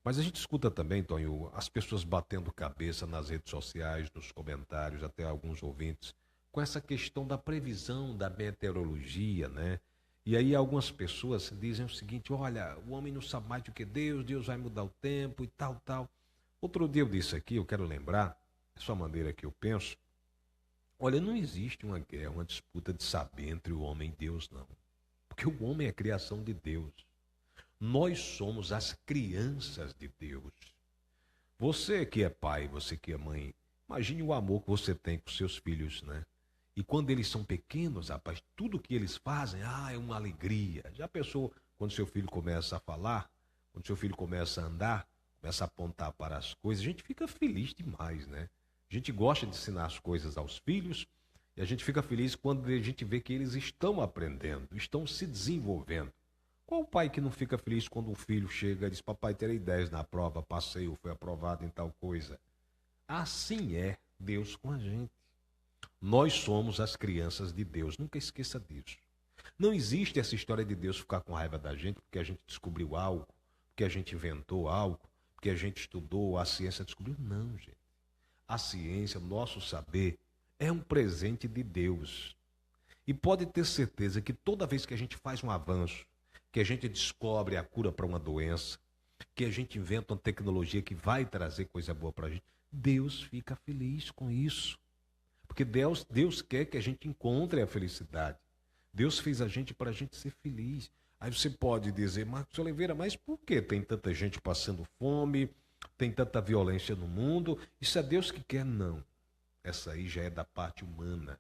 Mas a gente escuta também, Tonho, as pessoas batendo cabeça nas redes sociais, nos comentários, até alguns ouvintes, com essa questão da previsão da meteorologia, né? E aí algumas pessoas dizem o seguinte: olha, o homem não sabe mais do que Deus, Deus vai mudar o tempo e tal, tal. Outro dia eu disse aqui, eu quero lembrar, é só a maneira que eu penso. Olha, não existe uma guerra, uma disputa de saber entre o homem e Deus, não. Porque o homem é a criação de Deus. Nós somos as crianças de Deus. Você que é pai, você que é mãe, imagine o amor que você tem com seus filhos, né? E quando eles são pequenos, rapaz, tudo que eles fazem, é uma alegria. Já pensou quando seu filho começa a falar, quando seu filho começa a andar, começa a apontar para as coisas, a gente fica feliz demais, né? A gente gosta de ensinar as coisas aos filhos e a gente fica feliz quando a gente vê que eles estão aprendendo, estão se desenvolvendo. Qual o pai que não fica feliz quando um filho chega e diz: papai, terei 10 na prova, passei ou foi aprovado em tal coisa? Assim é Deus com a gente. Nós somos as crianças de Deus, nunca esqueça disso. Não existe essa história de Deus ficar com raiva da gente porque a gente descobriu algo, porque a gente inventou algo, porque a gente estudou, a ciência descobriu. Não, gente. A ciência, o nosso saber, é um presente de Deus. E pode ter certeza que toda vez que a gente faz um avanço, que a gente descobre a cura para uma doença, que a gente inventa uma tecnologia que vai trazer coisa boa para a gente, Deus fica feliz com isso. Porque Deus quer que a gente encontre a felicidade. Deus fez a gente para a gente ser feliz. Aí você pode dizer: Marcos Oliveira, mas por que tem tanta gente passando fome, tem tanta violência no mundo? Isso é Deus que quer? Não. Essa aí já é da parte humana,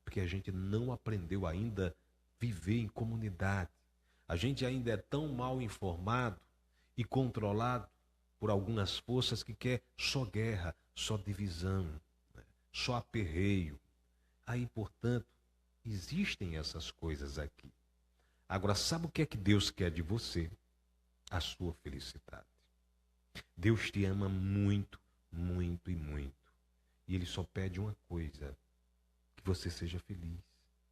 porque a gente não aprendeu ainda a viver em comunidade. A gente ainda é tão mal informado e controlado por algumas forças que quer só guerra, só divisão, né? Só aperreio. Aí, portanto, existem essas coisas aqui. Agora, sabe o que é que Deus quer de você? A sua felicidade. Deus te ama muito, muito e muito. E Ele só pede uma coisa: que você seja feliz.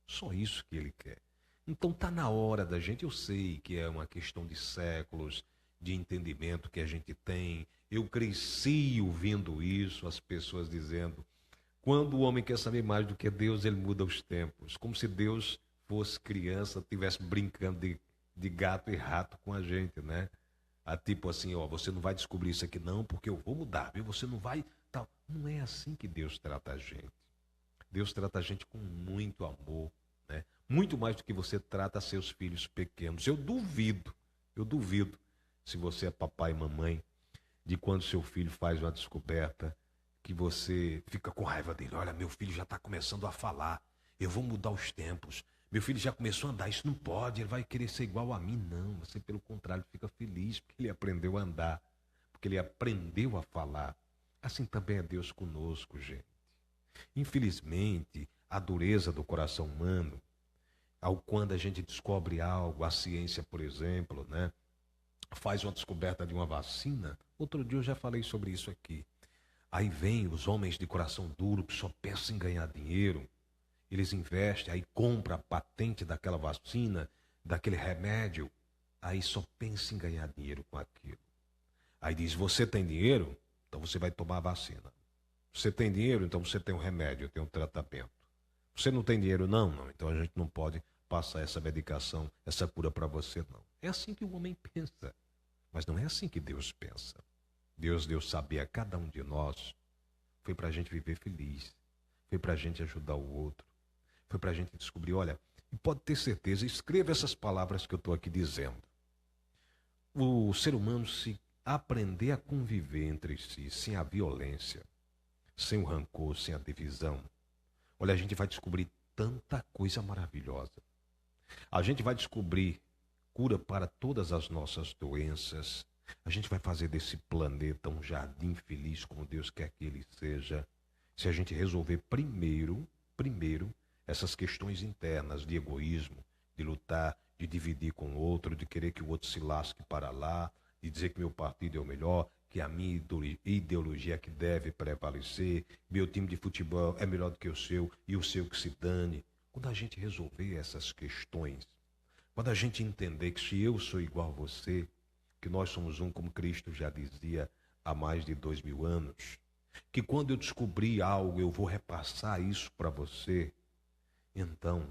Só isso que Ele quer. Então tá na hora da gente, eu sei que é uma questão de séculos, de entendimento que a gente tem. Eu cresci ouvindo isso, as pessoas dizendo: quando o homem quer saber mais do que Deus, ele muda os tempos. Como se Deus fosse criança, estivesse brincando de gato e rato com a gente, né? Tipo assim: ó, você não vai descobrir isso aqui não, porque eu vou mudar, viu? Você não vai, tal. Não é assim que Deus trata a gente. Deus trata a gente com muito amor, né? Muito mais do que você trata seus filhos pequenos. Eu duvido, se você é papai e mamãe, de quando seu filho faz uma descoberta, que você fica com raiva dele. Olha, meu filho já está começando a falar, eu vou mudar os tempos. Meu filho já começou a andar, isso não pode, ele vai querer ser igual a mim. Não, você pelo contrário fica feliz porque ele aprendeu a andar, porque ele aprendeu a falar. Assim também é Deus conosco, gente. Infelizmente, a dureza do coração humano, ao quando a gente descobre algo, a ciência, por exemplo, né, faz uma descoberta de uma vacina. Outro dia eu já falei sobre isso aqui. Aí vem os homens de coração duro que só pensam em ganhar dinheiro. Eles investem, aí compra a patente daquela vacina, daquele remédio. Aí só pensa em ganhar dinheiro com aquilo. Aí diz: você tem dinheiro? Então você vai tomar a vacina. Você tem dinheiro? Então você tem um remédio, tem um tratamento. Você não tem dinheiro? Não, não. Então a gente não pode passar essa medicação, essa cura para você, não. É assim que o homem pensa. Mas não é assim que Deus pensa. Deus deu saber a cada um de nós. Foi para a gente viver feliz. Foi para a gente ajudar o outro. Foi para a gente descobrir, olha, e pode ter certeza, escreva essas palavras que eu estou aqui dizendo. O ser humano, se aprender a conviver entre si, sem a violência, sem o rancor, sem a divisão, olha, a gente vai descobrir tanta coisa maravilhosa. A gente vai descobrir cura para todas as nossas doenças. A gente vai fazer desse planeta um jardim feliz como Deus quer que ele seja. Se a gente resolver primeiro, essas questões internas de egoísmo, de lutar, de dividir com o outro, de querer que o outro se lasque para lá, de dizer que meu partido é o melhor, que a minha ideologia é que deve prevalecer, meu time de futebol é melhor do que o seu e o seu que se dane. Quando a gente resolver essas questões, quando a gente entender que se eu sou igual a você, que nós somos um, como Cristo já dizia há mais de 2000 anos, que quando eu descobrir algo, eu vou repassar isso para você. Então,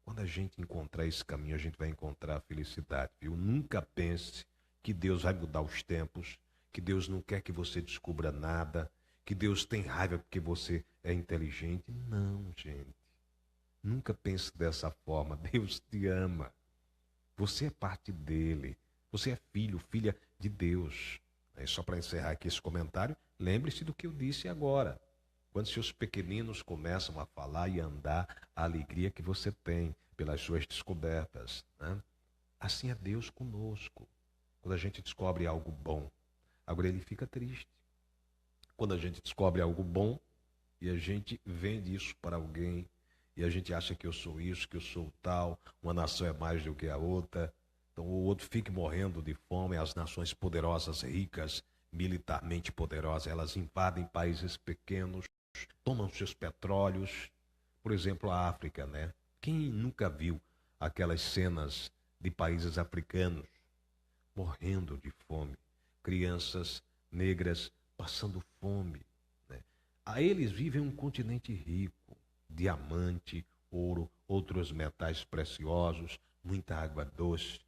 quando a gente encontrar esse caminho, a gente vai encontrar a felicidade, viu? Nunca pense que Deus vai mudar os tempos, que Deus não quer que você descubra nada, que Deus tem raiva porque você é inteligente. Não, gente. Nunca pense dessa forma. Deus te ama. Você é parte dele. Você é filho, filha de Deus. Só para encerrar aqui esse comentário, lembre-se do que eu disse agora. Quando seus pequeninos começam a falar e andar, a alegria que você tem pelas suas descobertas, né? Assim é Deus conosco. Quando a gente descobre algo bom, agora ele fica triste. Quando a gente descobre algo bom e a gente vende isso para alguém, e a gente acha que eu sou isso, que eu sou tal, uma nação é mais do que a outra, então o outro fica morrendo de fome. As nações poderosas, ricas, militarmente poderosas, elas invadem países pequenos, tomam seus petróleos. Por exemplo, a África, né? Quem nunca viu aquelas cenas de países africanos morrendo de fome? Crianças negras passando fome, né? A eles vivem um continente rico, diamante, ouro, outros metais preciosos, muita água doce.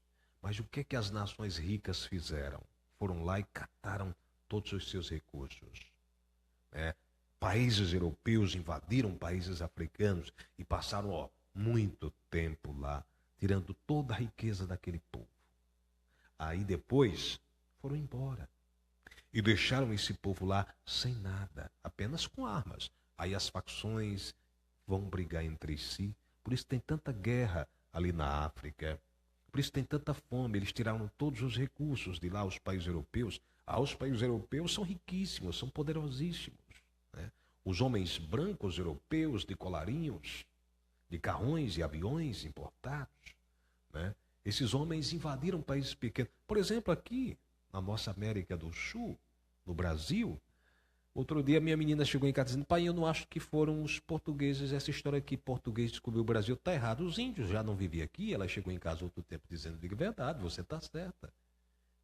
Mas o que as nações ricas fizeram? Foram lá e cataram todos os seus recursos, né? Países europeus invadiram países africanos e passaram muito tempo lá, tirando toda a riqueza daquele povo. Aí depois foram embora e deixaram esse povo lá sem nada, apenas com armas. Aí as facções vão brigar entre si, por isso tem tanta guerra ali na África, por isso tem tanta fome. Eles tiraram todos os recursos de lá, os países europeus. Os países europeus são riquíssimos, são poderosíssimos, né? Os homens brancos europeus de colarinhos, de carrões e aviões importados, né? Esses homens invadiram países pequenos. Por exemplo, aqui na nossa América do Sul, no Brasil, outro dia minha menina chegou em casa dizendo: pai, eu não acho que foram os portugueses, essa história que português descobriu o Brasil está errado. Os índios já não viviam aqui. Ela chegou em casa outro tempo dizendo: diga verdade, você está certa.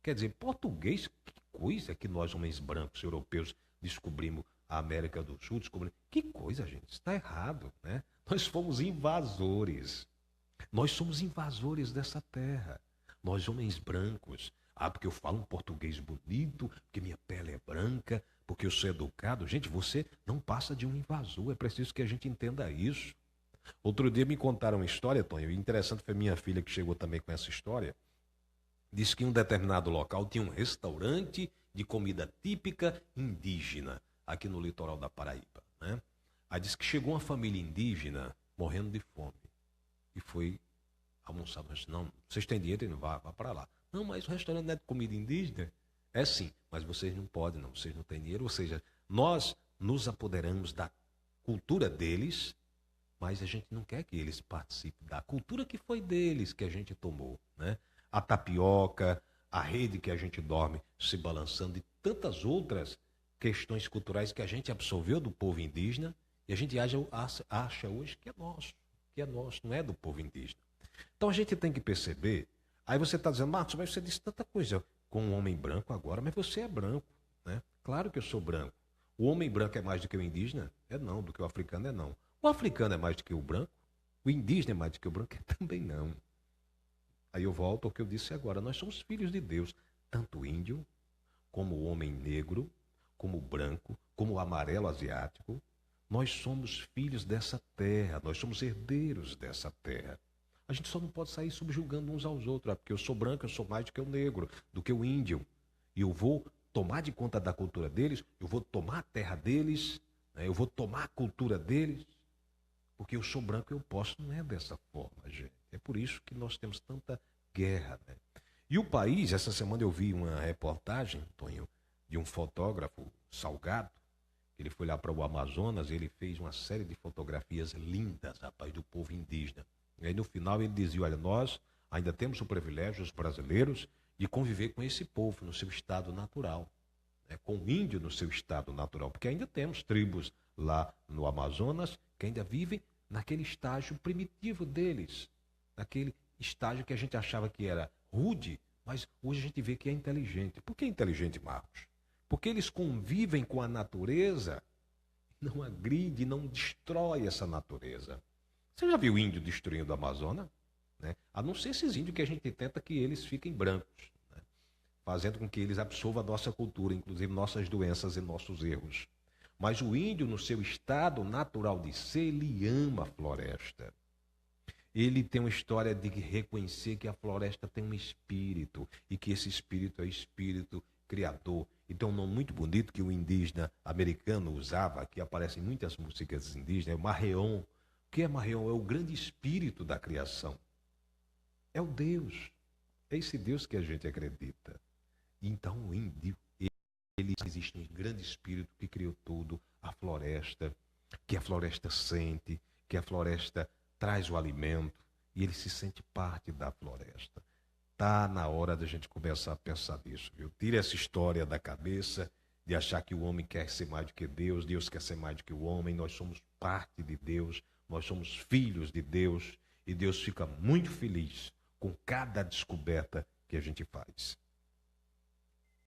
Quer dizer, português, que coisa que nós, homens brancos europeus, descobrimos a América do Sul, descobrimos. Que coisa, gente, está errado, né? Nós fomos invasores. Nós somos invasores dessa terra. Nós, homens brancos. Porque eu falo um português bonito, porque minha pele é branca, porque eu sou educado. Gente, você não passa de um invasor. É preciso que a gente entenda isso. Outro dia me contaram uma história, Tonho, e interessante foi minha filha que chegou também com essa história. Disse que em um determinado local tinha um restaurante de comida típica indígena, aqui no litoral da Paraíba, né? Aí disse que chegou uma família indígena morrendo de fome e foi almoçar. Mas não, vocês têm dinheiro e não vá para lá. Não, mas o restaurante não é de comida indígena? É sim, mas vocês não podem, não. Vocês não têm dinheiro. Ou seja, nós nos apoderamos da cultura deles, mas a gente não quer que eles participem da cultura que foi deles, que a gente tomou, né? A tapioca, a rede que a gente dorme se balançando e tantas outras questões culturais que a gente absorveu do povo indígena e a gente acha hoje que é nosso, não é do povo indígena. Então a gente tem que perceber. Aí você está dizendo: Marcos, mas você disse tanta coisa com um homem branco agora, mas você é branco, né? Claro que eu sou branco. O homem branco é mais do que o indígena? É não, do que o africano é não. O africano é mais do que o branco? O indígena é mais do que o branco? É também não. Aí eu volto ao que eu disse agora: nós somos filhos de Deus, tanto o índio, como o homem negro, como o branco, como o amarelo asiático. Nós somos filhos dessa terra, nós somos herdeiros dessa terra. A gente só não pode sair subjugando uns aos outros. Porque eu sou branco, eu sou mais do que o negro, do que o índio. E eu vou tomar de conta da cultura deles, eu vou tomar a terra deles, né? Eu vou tomar a cultura deles. Porque eu sou branco, eu posso. Não é dessa forma, gente. É por isso que nós temos tanta guerra, né? E o país, essa semana eu vi uma reportagem, Tonho, de um fotógrafo, Salgado. Ele foi lá para o Amazonas e ele fez uma série de fotografias lindas, rapaz, do povo indígena. E aí no final ele dizia: olha, nós ainda temos o privilégio, os brasileiros, de conviver com esse povo no seu estado natural, né? Com o índio no seu estado natural, porque ainda temos tribos lá no Amazonas que ainda vivem naquele estágio primitivo deles, naquele estágio que a gente achava que era rude, Mas hoje a gente vê que é inteligente. Por que é inteligente, Marcos? Porque eles convivem com a natureza, não agride, não destrói essa natureza. Você já viu índio destruindo a Amazônia? Né? A não ser esses índios que a gente tenta que eles fiquem brancos, né? Fazendo com que eles absorvam a nossa cultura, inclusive nossas doenças e nossos erros. Mas o índio, no seu estado natural de ser, ele ama a floresta. Ele tem uma história de reconhecer que a floresta tem um espírito e que esse espírito é espírito criador. Então, um nome muito bonito que o indígena americano usava, que aparece em muitas músicas indígenas, é o Marreon. O que é Marreon? É o grande espírito da criação. É o Deus. É esse Deus que a gente acredita. Então, o índio, ele existe um grande espírito que criou tudo, a floresta, que a floresta sente, que a floresta traz o alimento e ele se sente parte da floresta. Tá na hora da gente começar a pensar nisso, viu? Tire essa história da cabeça de achar que o homem quer ser mais do que Deus, Deus quer ser mais do que o homem, nós somos parte de Deus, nós somos filhos de Deus e Deus fica muito feliz com cada descoberta que a gente faz.